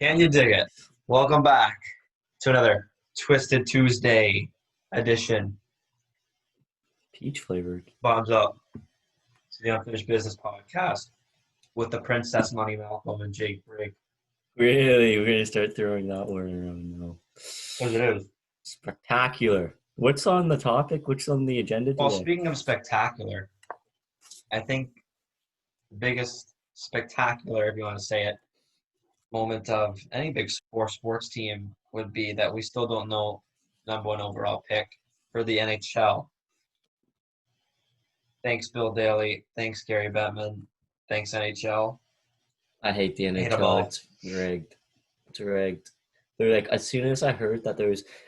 Can you dig it? Welcome back to another Twisted Tuesday edition. Peach flavored. Bombs up to the Unfinished Business podcast with the Princess Money Malcolm and Jake Brigg. Really? We're going to start throwing that word around now. Because it is. Spectacular. What's on the topic? What's on the agenda today? Well, speaking of spectacular, I think the biggest spectacular, if you want to say it, moment of any big sports team would be that we still don't know number one overall pick for the NHL. Thanks, Bill Daly. Thanks, Gary Bettman. Thanks, NHL. I hate the I hate them NHL. all. It's rigged. It's rigged. They're like, as soon as I heard that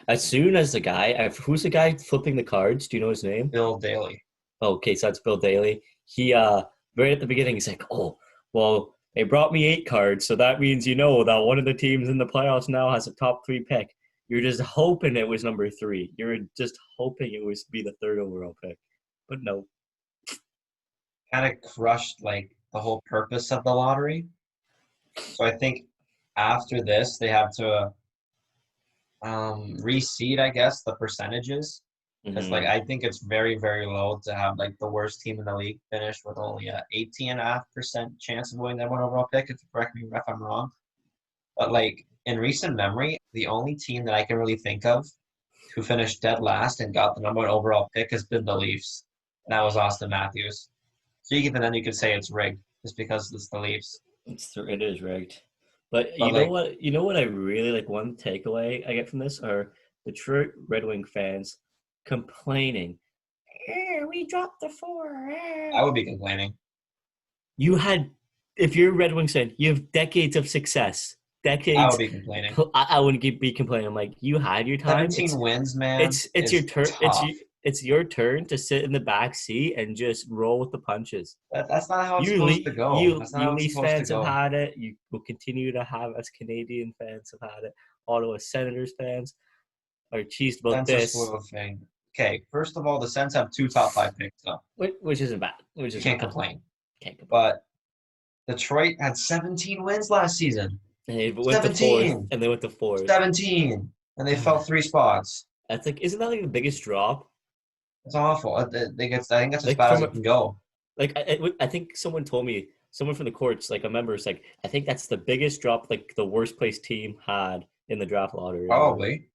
as soon as the guy, who's the guy flipping the cards? Do you know his name? Bill Daly. Oh, okay, so that's Bill Daly. He, right at the beginning, he's like, oh, well, they brought me 8 cards, so that means you know that one of the teams in the playoffs now has a top 3 pick. You're just hoping it was number 3. You're just hoping it was be the 3rd overall pick. But no. Kind of crushed like the whole purpose of the lottery. So I think after this they have to reseed, I guess, the percentages. Because like I think it's very, very low to have like the worst team in the league finish with only a 18.5% chance of winning that one overall pick. If you correct me if I'm wrong. But like in recent memory, the only team that I can really think of who finished dead last and got the number one overall pick has been the Leafs. And that was Austin Matthews. So even then you could say it's rigged just because it's the Leafs. It is rigged. But But you know like, what? You know what I really like. One takeaway I get from this are Detroit Red Wing fans complaining. We dropped the 4. I would be complaining. You had, if you're a Red Wings fan, you have decades of success. Decades. I would be complaining. I wouldn't be complaining. I'm like, you had your time. 17 wins, man. It's your turn. Tough. It's your turn to sit in the back seat and just roll with the punches. That's not how it's supposed to go. That's not how it's Leafs supposed to fans go. have had it. You will continue to have, as Canadian fans have had it. Ottawa Senators fans are cheesed about this. Thing. Okay, first of all, the Sens have 2 top 5 picks, though. Which isn't bad. You can't complain. But Detroit had 17 wins last season. And they went to 4th, and they went to 4th. 17, and they fell 3 spots. That's like, isn't that like the biggest drop? It's awful. I think that's as bad as it can go. Like I think someone told me, someone from the courts, like a member, is like, I think that's the biggest drop like the worst place team had in the draft lottery. Probably.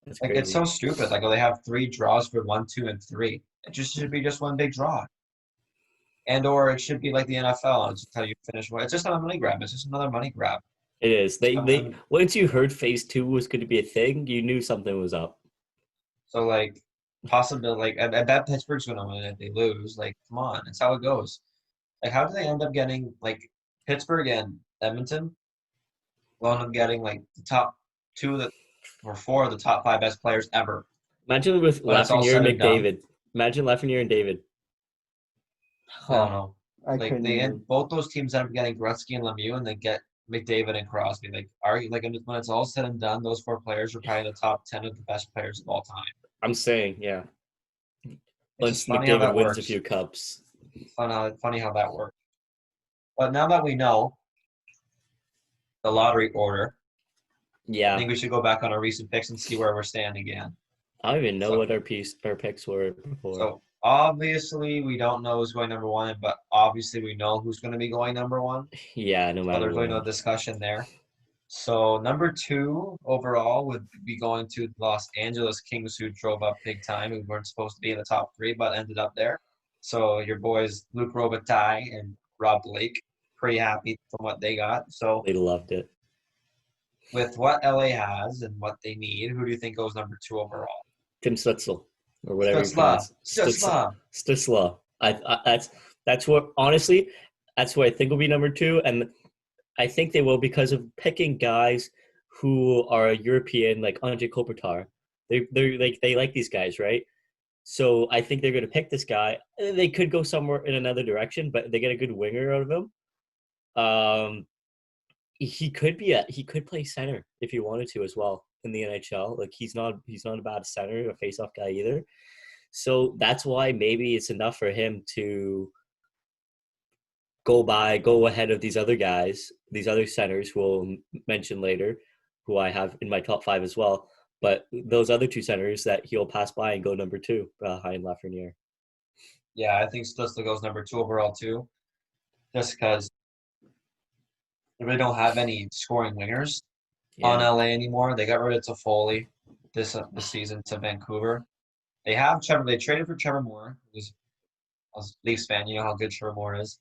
That's like crazy. It's so stupid. Like, they have 3 draws for 1, 2, and 3. It just should be just one big draw. And or it should be like the NFL. It's just how you finish. It's just not a money grab. It's just another money grab. It is. They once you heard phase 2 was going to be a thing, you knew something was up. So like, possibly, like I bet Pittsburgh's going to win if they lose. Like, come on, it's how it goes. Like, how do they end up getting like Pittsburgh and Edmonton? Will end up getting like the top 2 or 4 of the top 5 best players ever. Imagine with Lafreniere and McDavid. Imagine Lafreniere and David. I don't know. Both those teams end up getting Gretzky and Lemieux, and they get McDavid and Crosby. Like, when it's all said and done, those 4 players are probably the top 10 of the best players of all time. I'm saying, yeah. Once McDavid wins a few cups. Funny how that works. But now that we know the lottery order, yeah, I think we should go back on our recent picks and see where we're standing again. I don't even know what our picks were before. So obviously we don't know who's going number 1, but obviously we know who's going to be going number 1. Yeah, no matter. So there's really no discussion there. So number 2 overall would be going to Los Angeles Kings, who drove up big time, who weren't supposed to be in the top 3, but ended up there. So your boys Luc Robitaille and Rob Blake, pretty happy from what they got. So they loved it. With what LA has and what they need, who do you think goes number 2 overall? Tim Stützle, or whatever. Stützle. That's what, honestly, that's what I think will be number 2, and I think they will because of picking guys who are European, like Andre Kopitar. They like these guys, right? So I think they're going to pick this guy. They could go somewhere in another direction, but they get a good winger out of him. He could play center if he wanted to as well in the NHL. Like, he's not a bad center, a face-off guy either. So that's why maybe it's enough for him to go ahead of these other guys, these other centers who we'll mention later, who I have in my top 5 as well. But those other 2 centers that he'll pass by and go number 2 behind Lafreniere. Yeah, I think Stutzla goes number 2 overall too, just because they really don't have any scoring wingers on Yeah. LA anymore. They got rid of Toffoli this season to Vancouver. They have Trevor. They traded for Trevor Moore, who's a Leafs fan. You know how good Trevor Moore is.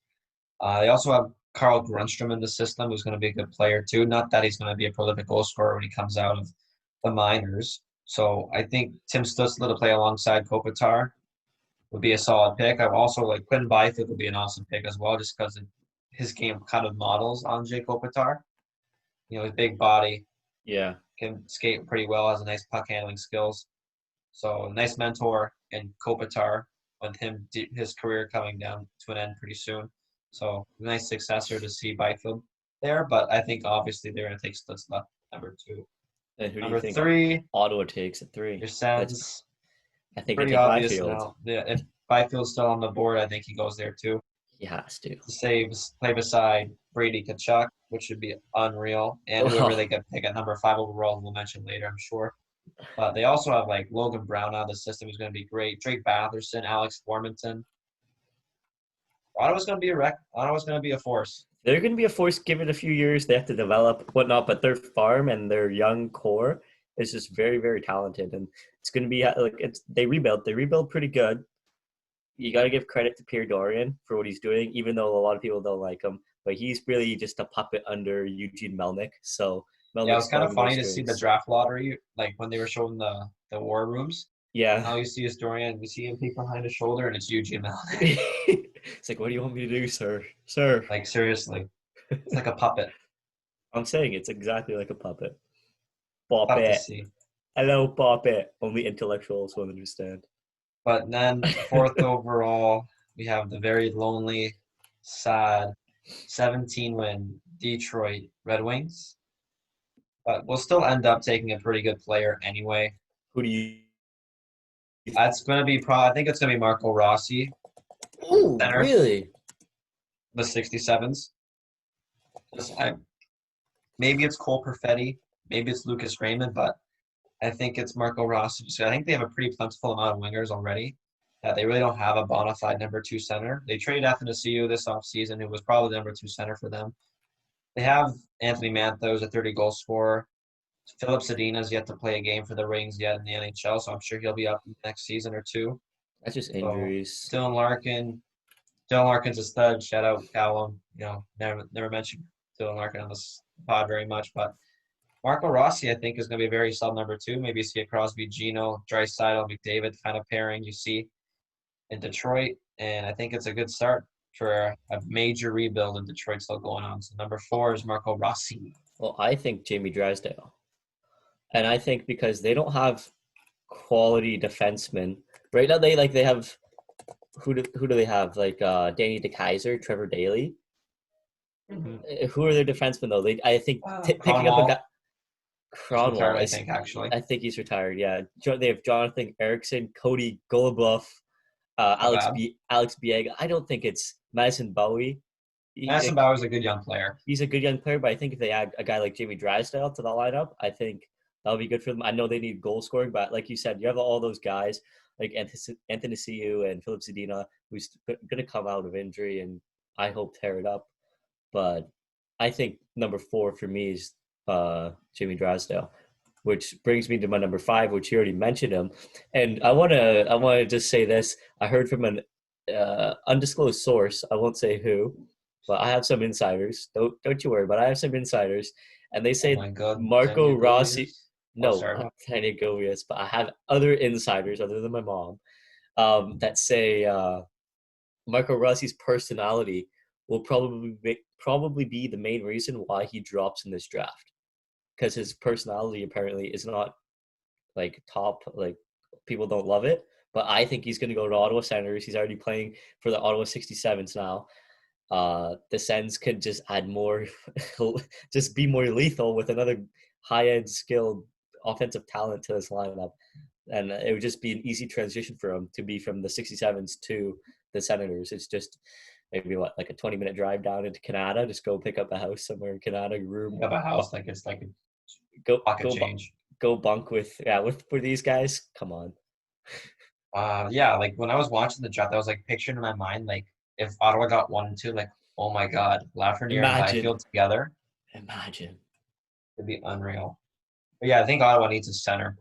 They also have Carl Grundstrom in the system, who's going to be a good player too. Not that he's going to be a prolific goal scorer when he comes out of the minors. So I think Tim Stutzla to play alongside Kopitar would be a solid pick. I've also like Quinn Byfield would be an awesome pick as well, just because his game kind of models on Jay Kopitar. You know, his big body, Yeah. can skate pretty well, has a nice puck handling skills. So nice mentor in Kopitar with his career coming down to an end pretty soon. So nice successor to see Byfield there, but I think obviously they're going to take Stutzla number 2. And who do you Number think 3, Ottawa takes at 3? your That's Sens. I think I Pretty take obvious Byfield. now. Yeah, if Byfield's still on the board, I think he goes there too. He has to. Saves play beside Brady Kachuk, which would be unreal, and whoever they Oh, get pick at number 5 overall, we'll mention later, I'm sure. But they also have like Logan Brown out of the system, who's going to be great. Drake Batherson, Alex Formanton. Ottawa's going to be a wreck. Ottawa's going to be a force. they're going to be a force. Give it a few years. They have to develop whatnot, but their farm and their young core is just very, very talented, and it's going to be like they rebuild. They rebuild pretty good. You got to give credit to Pierre Dorian for what he's doing, even though a lot of people don't like him. But he's really just a puppet under Eugene Melnick. So Yeah, it Melnick's was kind of pulling those funny to see the strings. draft lottery, like when they were showing the war rooms. Yeah. Now you see Dorian, you see him peek behind his shoulder, and it's Eugene Melnick. It's like, what do you want me to do, sir? Sir. Like seriously, it's like a puppet. I'm saying it's exactly like a puppet. Pop Tough to it. see. Hello, pop it. Only intellectuals will understand. But then 4th overall, we have the very lonely, sad 17-win Detroit Red Wings. But we'll still end up taking a pretty good player anyway. Who do you? That's going to be I think it's going to be Marco Rossi, Oh, center, really? the 67s. Maybe it's Cole Perfetti, maybe it's Lucas Raymond, but I think it's Marco Rossi. I think they have a pretty plentiful amount of wingers already. That they really don't have a bona fide number 2 center. They traded Athanasiou this offseason, who was probably the number 2 center for them. They have Anthony Mantha, who's a 30-goal scorer. Philip Sedina's yet to play a game for the Rings yet in the NHL, so I'm sure he'll be up next season or two. That's just So injuries. Dylan Larkin. Dylan Larkin's a stud. Shout out Callum. You know, never mentioned Dylan Larkin on this pod very much, but Marco Rossi, I think, is going to be a very solid number 2. Maybe you see a Crosby, Gino, Draisaitl, McDavid kind of pairing you see in Detroit, and I think it's a good start for a major rebuild in Detroit still going on. So number 4 is Marco Rossi. Well, I think Jamie Drysdale. And I think because they don't have quality defensemen. Right now they have who do they have? Like Danny DeKaiser, Trevor Daley. Mm-hmm. Who are their defensemen though? I think picking up a guy He's retired, Cronwall I is think, actually. I think he's retired. Yeah, they have Jonathan Erickson, Cody Goluboff, Not bad. Alex Biega. I don't think it's Madison Bowie. Madison Bauer's a good young player. He's a good young player, but I think if they add a guy like Jamie Drysdale to the lineup, I think that'll be good for them. I know they need goal scoring, but like you said, you have all those guys like Anthony Ciu and Philip Sedina, who's going to come out of injury and I hope tear it up. But I think number 4 for me is Jamie Drysdale, which brings me to my number 5, which you already mentioned him. And I want to just say this. I heard from an undisclosed source. I won't say who, but I have some insiders. Don't you worry, but I have some insiders, and they Oh say my God. Marco Xenia Rossi. Goliath? Oh, No, sorry. not Tanya Govius, but I have other insiders other than my mom that say Marco Rossi's personality will probably be the main reason why he drops in this draft, because his personality apparently is not like top, like people don't love it. But I think he's going to go to Ottawa Senators. He's already playing for the Ottawa 67s now. The Sens could just add more, just be more lethal with another high-end skilled offensive talent to this lineup. And it would just be an easy transition for him to be from the 67s to the Senators. It's just maybe like a 20-minute drive down into Canada, just go pick up a house somewhere in Canada, room, You have a house like it's like a go pocket go change. go bunk with these guys. Come on. Yeah, like when I was watching the draft, I was like picturing in my mind like if Ottawa got 1 and 2, like oh my God, Lafreniere and Imagine, Byfield together, imagine. it'd be unreal. But yeah, I think Ottawa needs a center.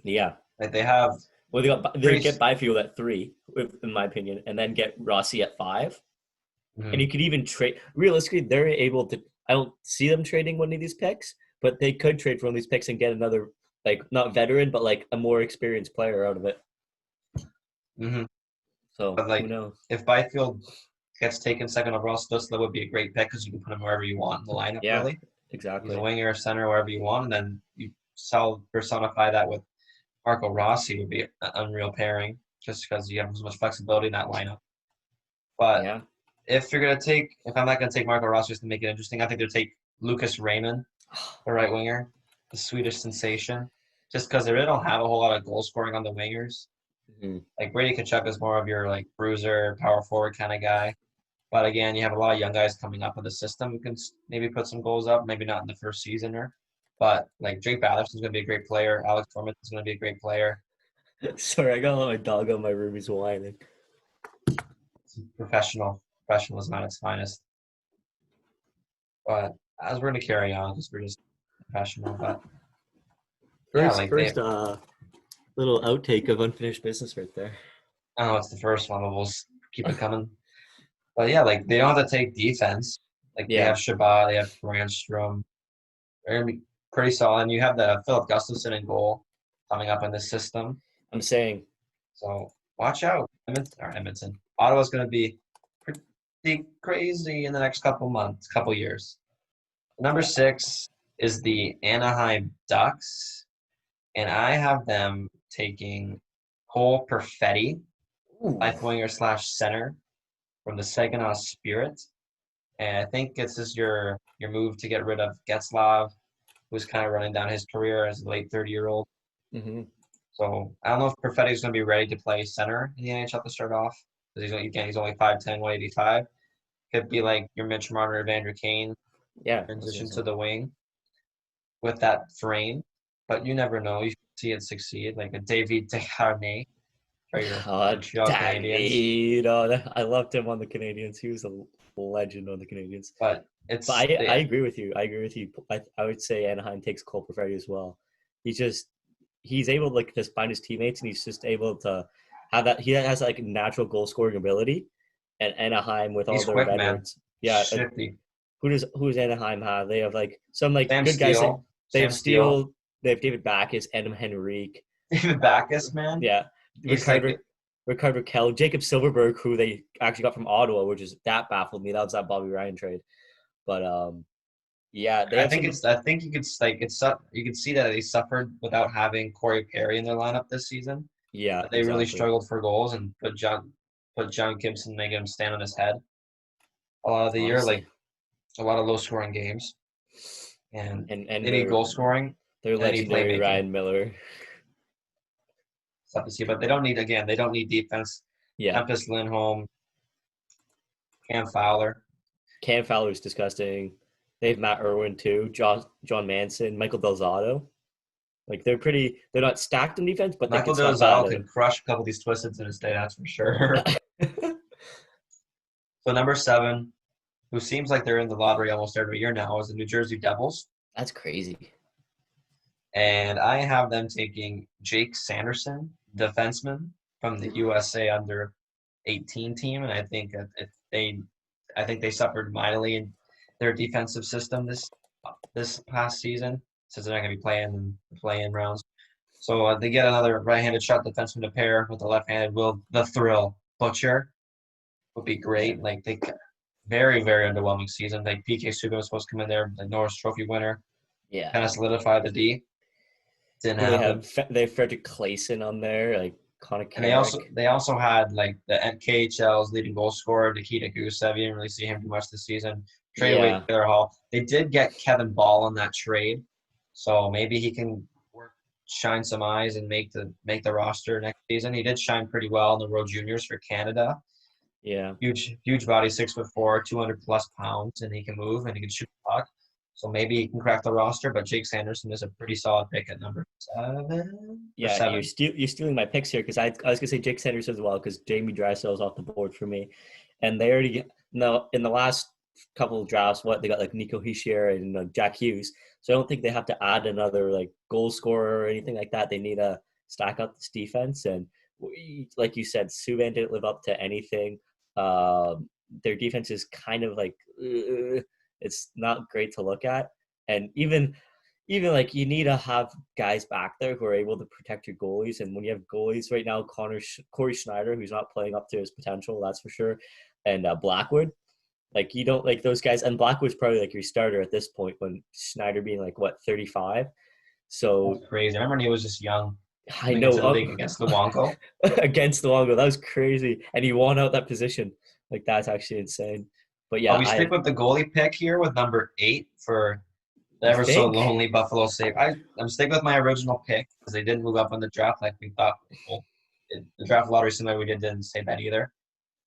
Yeah. Like they have Well, they pretty. get Byfield at 3, in my opinion, and then get Rossi at 5. And you Mhm. could even trade. Realistically, they're able to. I don't see them trading one of these picks, but they could trade for one of these picks and get another, like not veteran, but like a more experienced player out of it. Mhm. So But who like knows? if Byfield gets taken second overall, still that would be a great pick because you can put him wherever you want in the lineup. Yeah, Really, he's a exactly. winger, center, wherever you want, and then you personify that with Marco Rossi would be an unreal pairing just because you have so much flexibility in that lineup. But Yeah. if I'm not gonna take Marco Rossi just to make it interesting, I think they'll take Lucas Raymond, the right winger, the Swedish sensation, just because they really don't have a whole lot of goal scoring on the wingers. Mhm. Like Brady Tkachuk is more of your like bruiser, power forward kind of guy. But again, you have a lot of young guys coming up in the system who can maybe put some goals up, maybe not in the first seasoner. But like Drake Batherson's going to be a great player. Alex Tormans is going to be a great player. Sorry, I gotta let my dog out of my room. He's whining. It's professionalism at its finest. But as we're going to carry on, because we're just professional. But yeah, First, like first, little outtake of unfinished business right there. I don't know it's the first one, but we'll keep it coming. But yeah, like they don't have to take defense. Like they Yeah, have Shabbat, they have Brandstrom. They're going to be pretty solid. And you have the Philip Gustafson in goal coming up in this system. I'm saying. So watch out, Edmonton. Ottawa's going to be pretty crazy in the next couple months, couple years. Number 6 is the Anaheim Ducks, and I have them taking Cole Perfetti, Ooh. left winger slash center from the Saginaw Spirit. And I think this is your move to get rid of Getzlav, who's kind of running down his career as a late 30-year-old. Mm-hmm. So I don't know if Perfetti's going to be ready to play center in the NHL to start off because he's only 5'10", 185. Could be like your Mitch Marner, Evander Kane Yeah, I was gonna transition say. to the wing with that frame, but you never know. You see it succeed, like a David Desharnais for your Oh, Montreal Canadiens. David. I loved him on the Canadians. He was a legend on the Canadians. But But it's I the agree with you. I agree with you. I would say Anaheim takes Cole Perfetti as well. He's able to like just find his teammates, and he's just able to have that. He has like natural goal scoring ability, and Anaheim with all he's their quick, man, veterans. Yeah, shifty. who does Anaheim have? They have like some like Sam good guys. Like Steele, they have Sam Steele, Steele. They have David Backus, Adam Henrique. David Backus, man. Yeah, He's like Ricardo Kell, Jacob Silverberg, who they actually got from Ottawa, which is that baffled me. That was that Bobby Ryan trade. But yeah, they have some. I think you could like you could see that they suffered without having Corey Perry in their lineup this season. Yeah, That they really exactly. struggled for goals and put John Gibson, making him stand on his head a lot of the year, like Honestly, a lot of low scoring games. And and they need goal scoring their and they need legendary playmaking. Ryan Miller. Stuff to see, but they don't need defense. Yeah, Tempest Lindholm, Cam Fowler. Cam Fowler's disgusting. They have Matt Irwin too. John Manson, Michael Delzato. Like they're not stacked in defense, but they Michael can slap bad Delzal at can crush a couple of these twisteds in his day, that's for sure. it. So number 7, who seems like they're in the lottery almost every year now, is the New Jersey Devils. That's crazy. And I have them taking Jake Sanderson, defenseman from the USA under 18 team, and I think they suffered mightily in their defensive system this past season since they're not going to be playing in the play-in rounds. So they get another right-handed shot defenseman to pair with the left-handed Will the Thrill Butcher would be Yeah, great. Like they very very underwhelming season. Like PK Subban was supposed to come in there, the Norris Trophy winner, yeah. kind of solidify the D. Didn't Well, happen. they have Frederick Clayson on there, like Connor And Carrick. they also had like the KHL's leading goal scorer Nikita Gusev. You didn't really see him too much this season. Trade away Yeah, Taylor Hall. They did get Kevin Ball on that trade, so maybe he can shine some eyes and make the roster next season. He did shine pretty well in the World Juniors for Canada, Yeah. Huge body, 6'4", 200 plus pounds, and he can move and he can shoot the puck. So maybe he can crack the roster. But Jake Sanderson is a pretty solid pick at number 7 or Yeah, you're 7. stealing my picks here because I was gonna say Jake Sanders as well because Jamie Drysdale is off the board for me, and they already no in the last couple of drafts what they got like Nico Hischier and Jack Hughes, so I don't think they have to add another like goal scorer or anything like that. They need to stack up this defense, and like you said, Subban didn't live up to anything. Their defense is kind of like it's not great to look at, and even like you need to have guys back there who are able to protect your goalies. And when you have goalies right now, Corey Schneider, who's not playing up to his potential, that's for sure, and Blackwood, like you don't like those guys. And Blackwood's probably like your starter at this point when Schneider being like, what, 35? So That's crazy. I remember when he was just young I coming know into the league against Luongo. against the Longo, that was crazy. And he won out that position. Like that's actually insane. But yeah, But we stick with the goalie pick here with number 8 for the ever so think lonely Buffalo Save. I'm sticking with my original pick because they didn't move up on the draft like we thought. Well, the draft lottery similar we didn't say that either.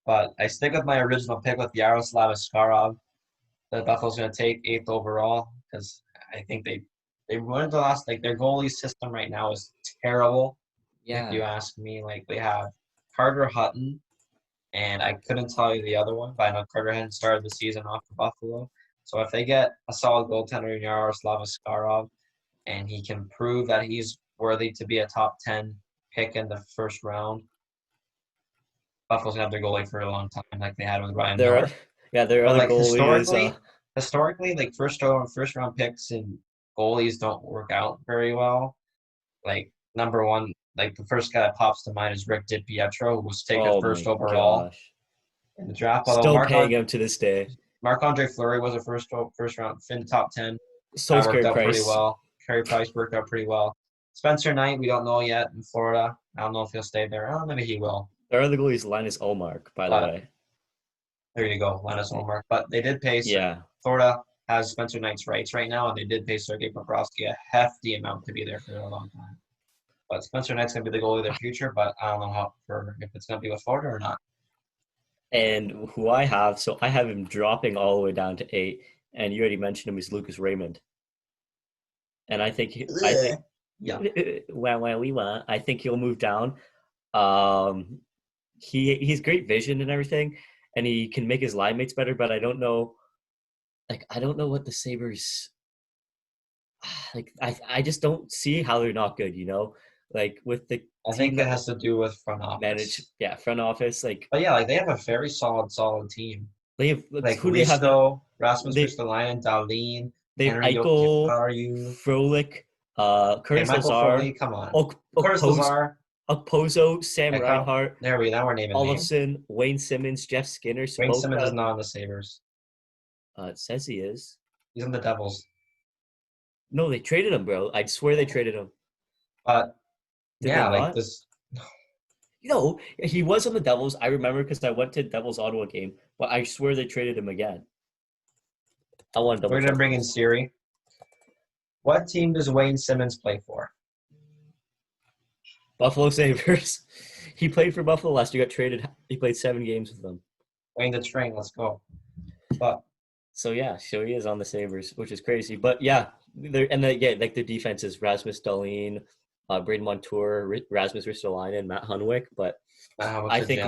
But I stick with my original pick with Yaroslav Askarov. The Buffalo's going to take 8th overall because I think they ruined the last, like their goalie system right now is terrible. If you yeah. ask me, like they have Carter Hutton, and I couldn't tell you the other one, but I know Carter Hutton started the season off for Buffalo. So if they get a solid goaltender in Yaroslav Askarov, and he can prove that he's worthy to be a top 10 pick in the first round, Buffalo's gonna have their goalie for a long time, like they had with Ryan Their Miller. their But other like goalie is historically, like first round picks and goalies don't work out very well. Like number one, like the first guy that pops to mind is Rick DiPietro, who was taken oh first my overall gosh. in the draft. Although Still paying him to this day. Marc Andre Fleury was a first round in the top 10. So That is worked Carey out pretty Price. well. Carey Price worked out pretty well. Spencer Knight, we don't know yet in Florida. I don't know if he'll stay there. Oh, maybe he will. Their other goalie is Linus Olmark, by the But way. there you go, Linus Ulmark. But they did pay. Yeah. Florida has Spencer Knight's rights right now, and they did pay Sergei Bobrovsky a hefty amount to be there for a long time. But Spencer Knight's going to be the goalie of their future, but I don't know if it's going to be with Florida or not. And who I have, so I have him dropping all the way down to 8, and you already mentioned him is Lucas Raymond. And I think Yeah. I think he'll move down. He's great vision and everything, and he can make his line mates better. But I don't know, like I don't know what the Sabres like. I just don't see how they're not good. Like with the I team think it that has to do with front manage, office. yeah, front office. Like But yeah, like they have a very solid team. they have Like who do they have? Risto, Rasmus They Ristolainen, Darlene, they have Henry Eichel, Jokiharju. Frolik, Okay, Curtis Michael Foley, Lazar, come on. Curtis Okposo, Lazar. Okposo, Sam Echo. Reinhart, There we go. Now we're naming names. Olofsson, Wayne Simmons, Jeff Skinner, Wayne Simmons is Spoka. not on the Sabres. It says he is. He's on the Devils. No, they traded him, bro. I swear they traded him. But Did they yeah, like not? this. He was on the Devils. I remember because I went to Devils Ottawa game, but I swear they traded him again. I want to double We're check. gonna bring in this. Siri. What team does Wayne Simmons play for? Buffalo Sabres. He played for Buffalo last year. Got traded. He played 7 games with them. Wayne the Train. Let's go. But So yeah, so he is on the Sabres, which is crazy. But yeah, like their defense is Rasmus Dahlin, Braden Montour, Rasmus Ristolainen, and Matt Hunwick. But I think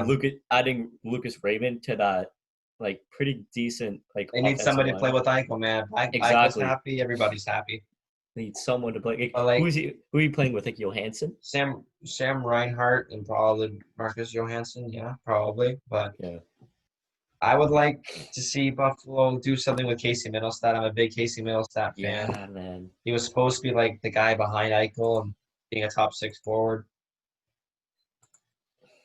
adding Lucas Raymond to that, like pretty decent, like they need somebody to line. play with Eichel, man. Eichel's Exactly. happy. Everybody's happy. Need someone to play. But like, Who are you playing with? Like Johansson? Sam Reinhart and probably Marcus Johansson. Yeah, probably. But Yeah. I would like to see Buffalo do something with Casey Middlestat. I'm a big Casey Middlestat fan. Yeah, man. He was supposed to be like the guy behind Eichel and being a top 6 forward.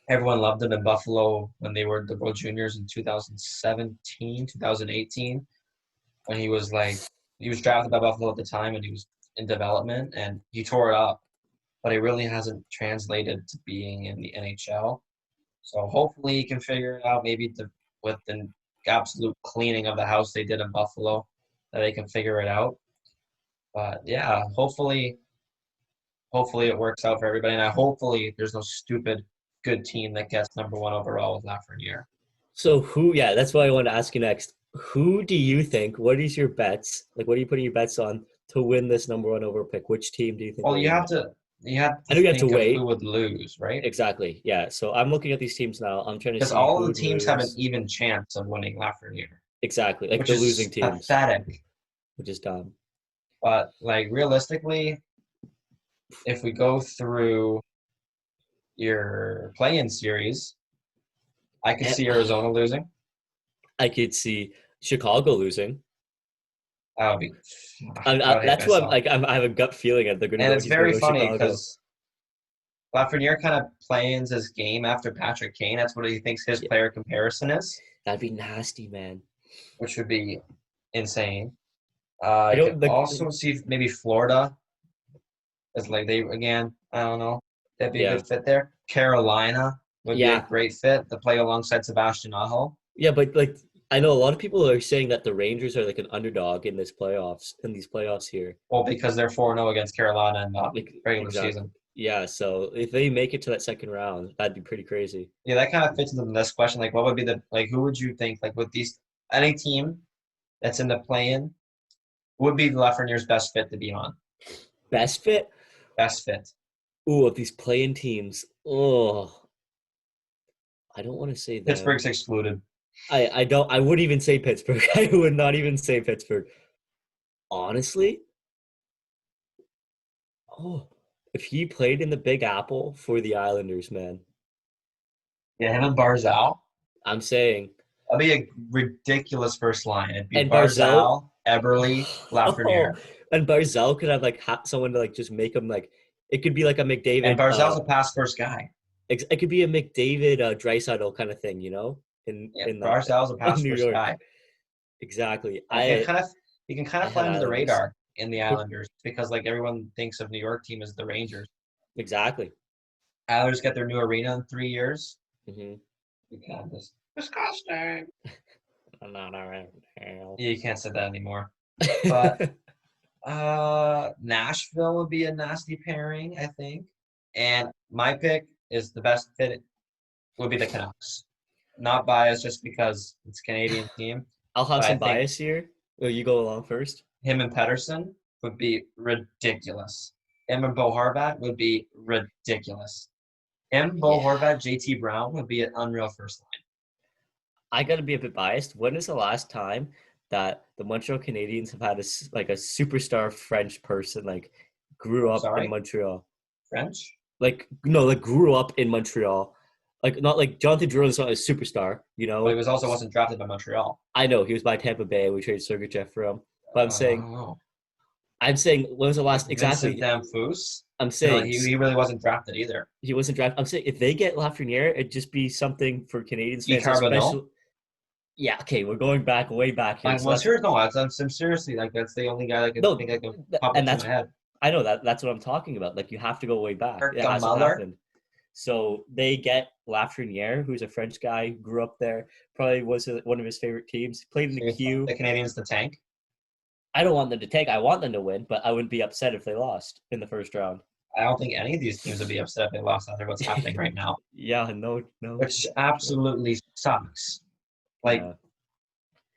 Everyone loved him in Buffalo when they were the World Juniors in 2017, 2018, when he was drafted by Buffalo at the time and he was in development and he tore it up, but he really hasn't translated to being in the NHL. So hopefully he can figure it out. Maybe with the absolute cleaning of the house they did in Buffalo, that they can figure it out. But yeah, hopefully it works out for everybody, and hopefully there's no stupid good team that gets number 1 overall with Lafreniere. So who? Yeah, that's what I want to ask you next. Who do you think? What is your bets? Like, what are you putting your bets on to win this number one overall pick? Which team do you think Well, will win it? you have I to know you have to think of who wait. would lose, right? Exactly. Yeah. So I'm looking at these teams now. I'm trying to Because see all who of the would teams have an lose. even chance of winning Lafreniere, Exactly. Like which the losing is teams, pathetic. which is dumb. But like realistically, if we go through your play-in series, I could And see Arizona losing. I could see Chicago losing. I would be, I would hate That's what I'm myself. like. I have a gut feeling that they're gonna And go. it's He's gonna very go funny Chicago. because Lafreniere kind of plans his game after Patrick Kane. That's what he thinks his Yeah, player comparison is, that'd be nasty, man. which would be insane. I I could don't like. also see maybe Florida as like they again. I don't know. That'd be a Yeah, good fit there. Carolina would be a yeah, great fit to play alongside Sebastian Aho. yeah. But like, I know a lot of people are saying that the Rangers are like an underdog in this playoffs. In these playoffs here, Well, because they're 4-0 against Carolina in the like regular exactly. season. Yeah. So if they make it to that second round, that'd be pretty crazy. Yeah, that kind of fits into this question. Like, what would be the like? Who would you think like with these any team that's in the play-in would be Lafreniere's best fit to be on? Best fit. Best fit. Ooh, of these playing teams. Oh, I don't want to say them. Pittsburgh's excluded. I don't. I wouldn't even say Pittsburgh. I would not even say Pittsburgh. Honestly, oh, if he played in the Big Apple for the Islanders, man, Yeah, him and Barzal. I'm saying, That'd be a ridiculous first line. It'd be and Barzell, Barzal, Eberle, oh, Lafreniere. and Barzell could have like someone to like just make him like it could be like a And McDavid. Barzal's a pass first guy. It could be a McDavid Draisaitl kind of thing, you know, Yeah, in Barzal's a in pass New first York. guy. Exactly. And he can kind I of fly had under the Islanders. radar in the Islanders because like everyone thinks of New York team as the Rangers. Exactly. Islanders get their new arena in 3 years. Mm-hmm. You can't just disgusting. I'm not around. Yeah, you can't say that anymore. But Nashville would be a nasty pairing, I think. And my pick is the best fit would be the Canucks. Not biased just because it's a Canadian team, I'll have but I some think bias here. Will you go along first? him and Pedersen would be ridiculous. Him and Bo Horvat would be ridiculous. Him, Bo Yeah. Horvat, JT Brown would be an unreal first line. I got to be a bit biased. When is the last time that the Montreal Canadiens have had like a superstar French person like grew up in Sorry, Montreal? French? Like no, like grew up in Montreal. Like not like Jonathan Drouin's not a superstar, you But he know. was also wasn't drafted by Montreal. I know he was by Tampa Bay. We traded Sergachev for him, but I don't know. I'm saying when was the Like last Vincent exactly? Damphousse? I'm No, saying he really wasn't drafted either. he wasn't drafted. I'm saying if they get Lafreniere, it'd just be something for Canadians E. fans, Carbonneau? especially. Yeah, okay, we're going back way back here. Like, So well, that's serious, no, I'm seriously like that's the only guy that could no, think I could pop and into my that's head. I know that's what I'm talking about. Like you have to go way back. It Kirk hasn't Muller. happened. So they get Lafreniere, who's a French guy, grew up there, probably was one of his favorite teams. Played in So the you want queue. the Canadians to tank. I don't want them to take. I want them to win, but I wouldn't be upset if they lost in the first round. I don't think any of these teams would be upset if they lost after what's happening right now, Yeah, no, which for sure. absolutely sucks. Like Yeah,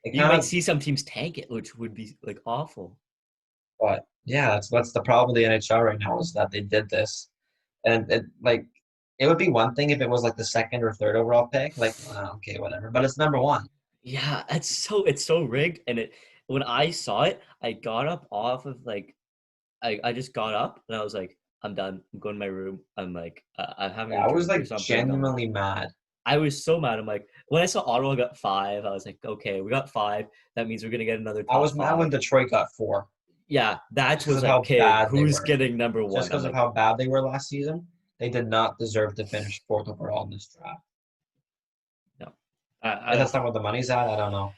it you kind might of, see some teams tank it, which would be like awful. but yeah, that's the problem with the NHL right now is that they did this, and it like it would be one thing if it was like the second or third overall pick, like okay, whatever, but it's number one. Yeah, it's so rigged, and it when I saw it, I got up off of like I just got up and I was like, I'm done. I'm going to my room. I'm like, I'm having Yeah, a I was drink or like something. genuinely mad. I was so mad. I'm like, when I saw Ottawa got five, I was like, okay, we got five. That means we're gonna get another I top was mad when five. Detroit got four, Yeah, that just because was of like, how okay, bad they who's were. getting number Just one? I'm because of like, how bad they were last season, they did not deserve to finish fourth overall in this draft. no. If I that's not what the money's at, I don't know.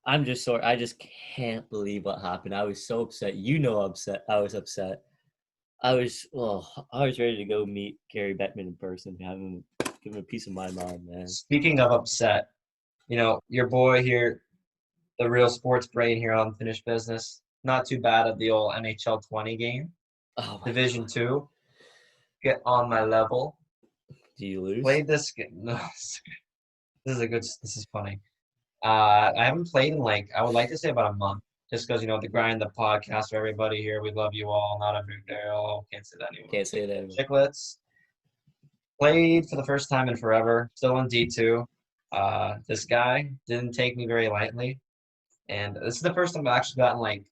I'm just sorry. I just can't believe what happened. I was so upset. You know, upset. I was upset. I was ready to go meet Gary Bettman in person, have him give him a piece of my mind, man. Speaking of upset, your boy here, the real sports brain here on Finished Business, not too bad at the old NHL 20 game. Oh my Division god. 2, get on my level. Do you lose? Played this game. No, This is funny. I haven't played in like, I would like to say about a month, just because, the grind, the podcast for everybody here. We love you all. Not a big deal. Can't say that anymore. Can't say that anymore. Chicklets. Played for the first time in forever. Still in D2. This guy didn't take me very lightly. And this is the first time I've actually gotten like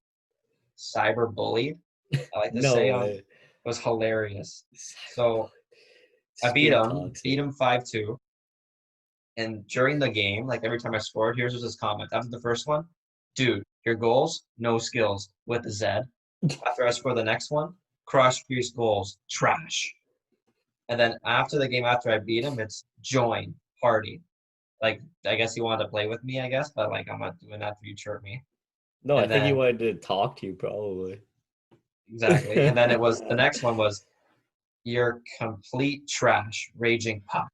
cyber bullied. I like to No say way. it was hilarious. So I Just being beat toxic. him 5-2. And during the game, like every time I scored, here's his comment. After the first one, dude, your goals, no skills with the Z. After I score the next one, crush crease goals, trash. And then after the game, after I beat him, it's join, party. Like, I guess he wanted to play with me, I guess, but like, I'm not doing that for you, chirp me. No, I And think he then, wanted to talk to you probably. exactly. And then the next one was, you're complete trash, raging puck,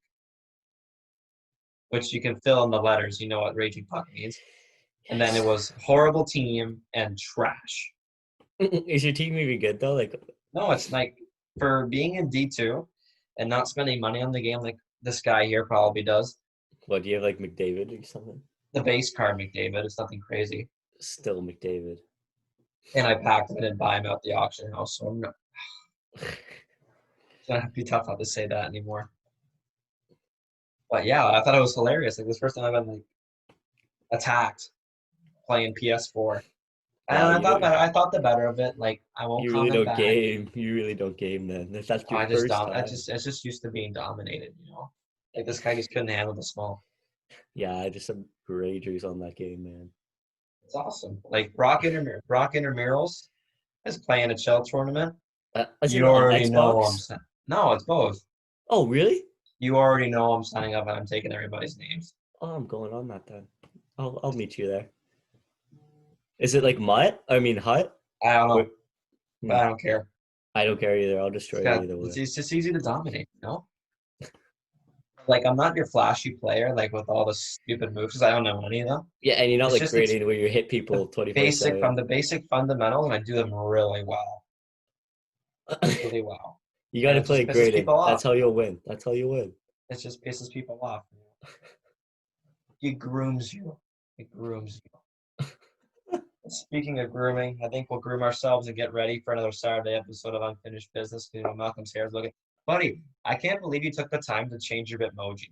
which you can fill in the letters. You know what raging puck means. And then Yes. it was horrible team and trash. Is your team even good though? Like, No, it's like for being in D2 and not spending money on the game like this guy here probably does. what do you have like McDavid or something? The base card McDavid, it's nothing crazy. Still McDavid. And I packed him and buy him out the auction house. So it's gonna be tough not to say that anymore. But yeah, I thought it was hilarious. Like this first time I've been like attacked playing PS4. And Wow, I thought better. I thought the better of it. Like I won't you really comment don't back. game. You really don't game then. If that's your I just first dom. I time. just it's just used to being dominated. Like this guy just couldn't handle the small. Yeah, I just have ragers on that game, man. It's awesome. Like Brock Intramurals is playing a shell tournament. Is it You on already know I'm. Xbox? No, it's both. Oh, really? You already know I'm signing up and I'm taking everybody's names. Oh, I'm going on that then. I'll meet you there. Is it like Mutt? I mean Hut? I don't Wait, know, but I don't care. I don't care either. I'll destroy you either way. It's just easy to dominate. Like I'm not your flashy player, like with all the stupid moves, because I don't know any of them. Yeah, and you're not It's like just it's grading where you hit people the from 24/7. the basic fundamentals, and I do them really well, really well. You got And to it just play pisses grading. people That's off. how you'll win. That's how you win. It just pisses people off. He grooms you. It grooms you. Speaking of grooming, I think we'll groom ourselves and get ready for another Saturday episode of Unfinished Business. Malcolm's hair is looking. Buddy, I can't believe you took the time to change your Bitmoji.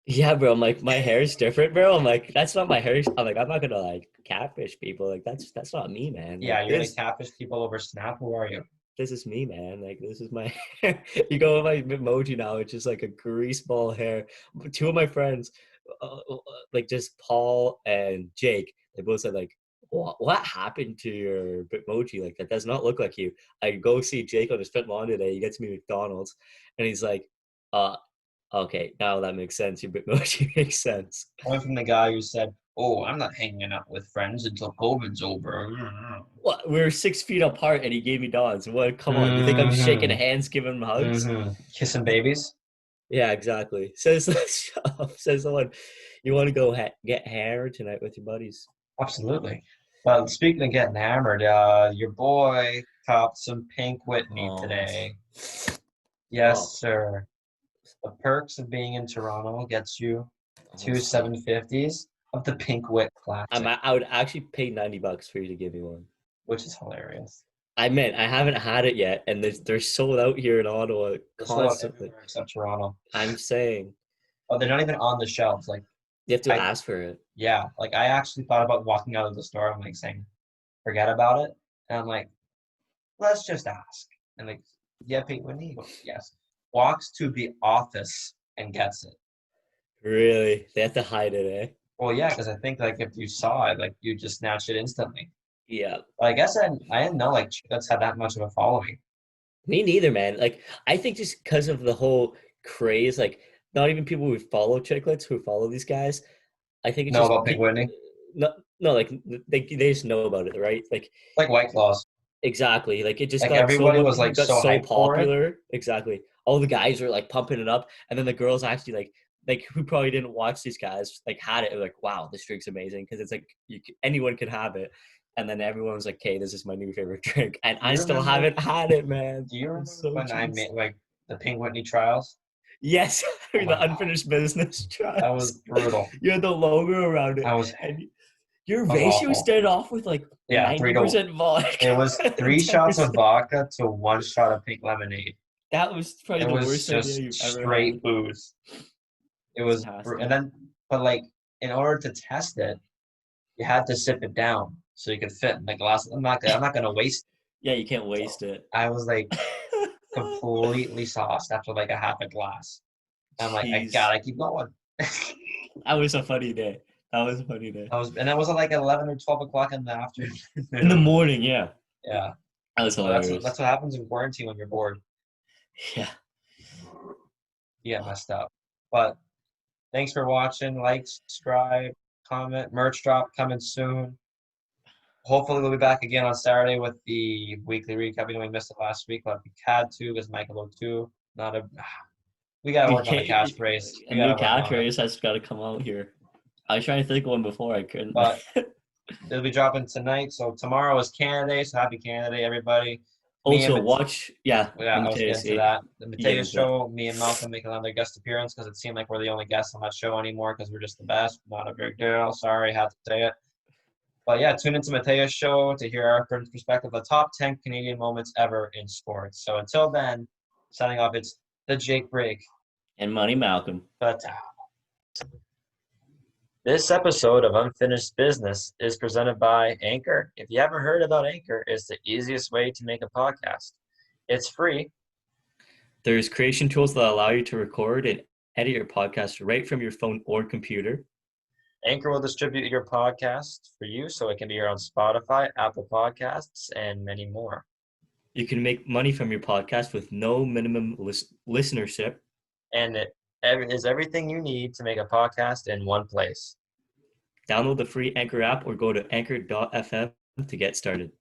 Yeah, bro. I'm like, my hair is different, bro. I'm like, that's not my hair. I'm like, I'm not gonna like catfish people. Like, that's not me, man. Yeah, Like you're gonna this catfish people over Snap. Who are you? this is me, man. Like, this is my hair. You go with my emoji now. It's just like a grease ball hair. Two of my friends, like just Paul and Jake, they both said like, what happened to your Bitmoji? Like that does not look like you. I go see Jake on his fit lawn today. He gets me McDonald's, and he's like, uh, okay, now that makes sense. Your Bitmoji makes sense. Coming from the guy who said, "Oh, I'm not hanging out with friends until COVID's over." What? We were 6 feet apart, and he gave me dogs. What? Come on, you think I'm shaking Mm-hmm. hands, giving him hugs? Kissing babies. Yeah, exactly. Says says someone, you want to go get hammered tonight with your buddies? Absolutely. Well, speaking of getting hammered, your boy copped some Pink Whitney Oh, today. oh, Yes, sir. The perks of being in Toronto gets you oh, two see, 750s of the Pink Whit Classic, I would actually pay $90 for you to give me one. which is hilarious. I meant I haven't had it yet, and they're sold out here in Ottawa They're sold out constantly. everywhere except Toronto. I'm saying Oh, they're not even on the shelves. Like you have to I, ask for it. yeah, like I actually thought about walking out of the store and like saying, forget about it. And I'm like, let's just ask. And like, yeah, Pink Whitney? He goes, yes. Walks to the office and gets it. Really, they have to hide it, eh? Well, yeah, because I think like if you saw it, like you just snatch it instantly. Yeah. But I guess I didn't know like Chiclets had that much of a following. Me neither, man. Like I think just because of the whole craze, like not even people who follow chiclets who follow these guys. I think it's Know just about Pink Whitney? no, no, like they just know about it, right? Like Like White Claws. exactly, like it just Like everybody was like got so so hyped for it. popular. Exactly, all the guys were like pumping it up, and then the girls actually like who probably didn't watch these guys like had it like wow, this drink's amazing because it's like anyone could have it. And then everyone was like, "Okay, this is my new favorite drink," and Do I you still remember? haven't had it, man. Do you I'm remember so when I jealous. made like the Pink Whitney trials? Yes, Oh the my God. unfinished business That was trust. brutal. You had the logo around it, I was and your that was ratio awful. started off with like Yeah, 90% it vodka was and 3 shots of 10%. vodka to 1 shot of pink lemonade. That was probably It the was worst idea just you've ever had. straight booze. It It's was, nasty. and then, but like, in order to test it, you had to sip it down so you could fit in the glass. I'm not gonna waste it. Yeah, you can't So waste it. I was like completely sauced after like a half a glass. I'm like, I Jeez. gotta keep going. That was a funny day. That was a funny day. And it was at like 11 or 12 o'clock in the In the afternoon. morning, yeah. Yeah. That was So hilarious. that's what happens in quarantine when you're bored. Yeah. You get messed up. But thanks for watching. Like, subscribe, comment, merch drop coming soon. Hopefully we'll be back again on Saturday with the weekly recap. We missed it last week, but we had to because Michael too. Not a. We gotta We work on the can't, catchphrase. a We new gotta work on it. catchphrase has got to come out here. I was trying to think of one before I couldn't. But it'll be dropping tonight. So tomorrow is Canada Day. So happy Canada Day, everybody. Me and Also, watch, yeah, Yeah, the I was Mateus getting to game. that. The You get Mateus into that. show, me and Malcolm make another guest appearance because it seemed like we're the only guests on that show anymore because we're just the best. Not a big deal. Sorry, had to say it. But yeah, tune into Mateus' show to hear our perspective of the top 10 Canadian moments ever in sports. So until then, signing off, it's the Jake Break. And Money Malcolm. But this episode of Unfinished Business is presented by Anchor. If you haven't heard about Anchor, it's the easiest way to make a podcast. It's free. There's creation tools that allow you to record and edit your podcast right from your phone or computer. Anchor will distribute your podcast for you so it can be heard on Spotify, Apple Podcasts, and many more. You can make money from your podcast with no minimum listenership. And it is everything you need to make a podcast in one place. Download the free Anchor app or go to anchor.fm to get started.